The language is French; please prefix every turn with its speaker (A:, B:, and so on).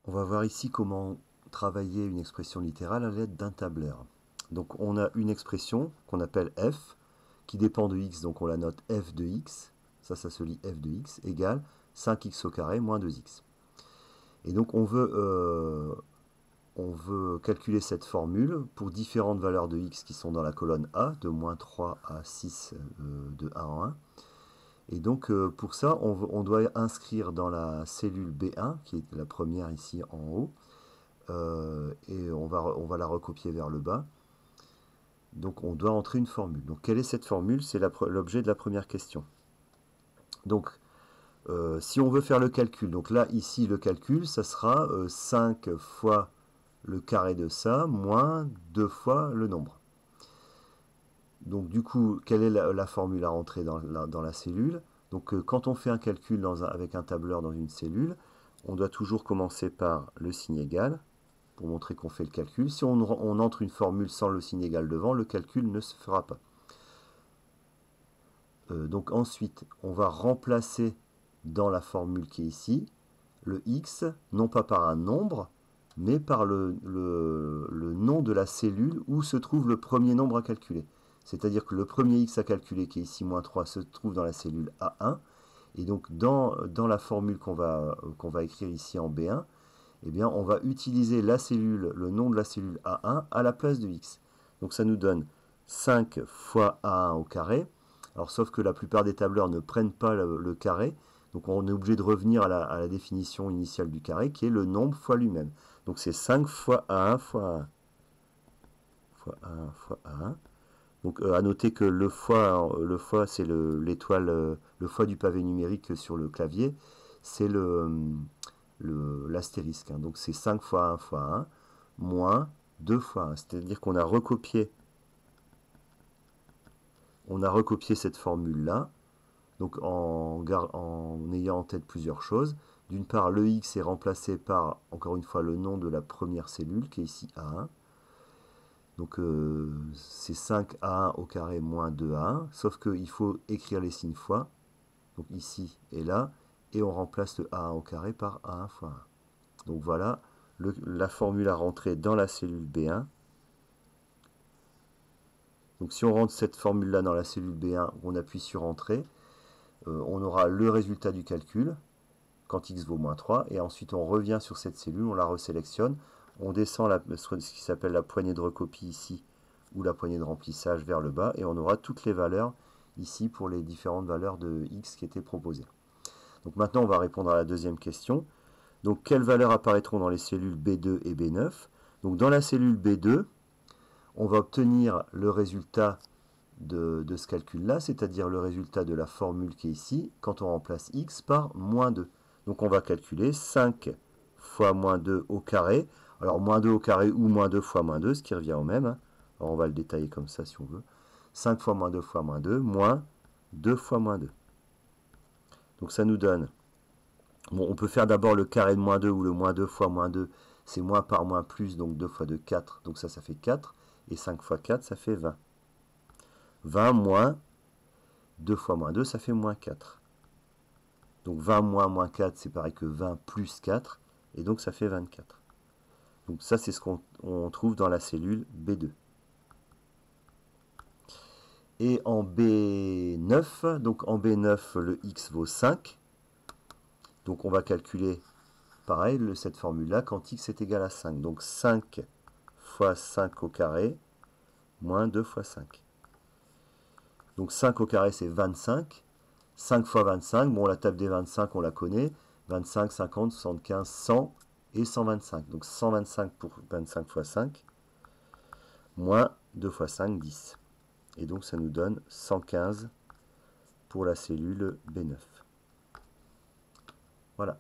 A: On va voir ici comment travailler une expression littérale à l'aide d'un tableur. Donc on a une expression qu'on appelle f, qui dépend de x, donc on la note f de x, ça se lit f de x, égale 5x au carré moins 2x. Et donc on veut calculer cette formule pour différentes valeurs de x qui sont dans la colonne A, de moins 3 à 6 de 1 en 1. Et donc pour ça, on doit inscrire dans la cellule B1, qui est la première ici en haut, et on va la recopier vers le bas. Donc on doit entrer une formule. Donc quelle est cette formule? C'est l'objet de la première question. Donc si on veut faire le calcul, donc là ici le calcul, ça sera 5 fois le carré de ça, moins 2 fois le nombre. Donc du coup, quelle est la formule à rentrer dans la cellule? Donc quand on fait un calcul avec un tableur dans une cellule, on doit toujours commencer par le signe égal, pour montrer qu'on fait le calcul. Si on entre une formule sans le signe égal devant, le calcul ne se fera pas. Donc ensuite, on va remplacer dans la formule qui est ici, le x, non pas par un nombre, mais par le nom de la cellule où se trouve le premier nombre à calculer. C'est-à-dire que le premier x à calculer, qui est ici moins 3, se trouve dans la cellule A1. Et donc dans la formule qu'on va écrire ici en B1, eh bien, on va utiliser la cellule, le nom de la cellule A1 à la place de x. Donc ça nous donne 5 fois A1 au carré. Alors sauf que la plupart des tableurs ne prennent pas le carré. Donc on est obligé de revenir à la définition initiale du carré, qui est le nombre fois lui-même. Donc c'est 5 fois A1 fois A1. Fois A1 fois A1. Donc à noter que le fois c'est l'étoile, le fois du pavé numérique sur le clavier, c'est l'astérisque. Donc c'est 5 fois 1 fois 1, moins 2 fois 1. C'est-à-dire qu'on a recopié cette formule-là, donc en ayant en tête plusieurs choses. D'une part, le x est remplacé par, encore une fois, le nom de la première cellule, qui est ici A1. Donc c'est 5A1 au carré moins 2A1, sauf qu'il faut écrire les signes fois, donc ici et là, et on remplace le A1 au carré par A1 fois 1. Donc voilà la formule à rentrer dans la cellule B1. Donc si on rentre cette formule-là dans la cellule B1, on appuie sur Entrée, on aura le résultat du calcul, quand x vaut moins 3, et ensuite on revient sur cette cellule, on la resélectionne, on descend ce qui s'appelle la poignée de recopie ici, ou la poignée de remplissage vers le bas, et on aura toutes les valeurs ici pour les différentes valeurs de x qui étaient proposées. Donc maintenant on va répondre à la deuxième question. Donc quelles valeurs apparaîtront dans les cellules B2 et B9? Donc dans la cellule B2, on va obtenir le résultat de ce calcul-là, c'est-à-dire le résultat de la formule qui est ici, quand on remplace x par moins 2. Donc on va calculer 5 fois moins 2 au carré. Alors moins 2 au carré ou moins 2 fois moins 2, ce qui revient au même. Alors on va le détailler comme ça si on veut. 5 fois moins 2 fois moins 2, moins 2 fois moins 2. Donc ça nous donne... Bon, on peut faire d'abord le carré de moins 2 ou le moins 2 fois moins 2. C'est moins par moins plus, donc 2 fois 2, 4. Donc ça fait 4. Et 5 fois 4, ça fait 20. 20 moins 2 fois moins 2, ça fait moins 4. Donc 20 moins 4, c'est pareil que 20 plus 4. Et donc ça fait 24. Donc ça, c'est ce qu'on trouve dans la cellule B2. Et en B9, donc en B9, le x vaut 5. Donc on va calculer, pareil, cette formule-là, quand x est égal à 5. Donc 5 fois 5 au carré, moins 2 fois 5. Donc 5 au carré, c'est 25. 5 fois 25, bon, la table des 25, on la connaît. 25, 50, 75, 100 et 125. Donc 125 pour 25 fois 5, moins 2 fois 5, 10. Et donc ça nous donne 115 pour la cellule B9. Voilà.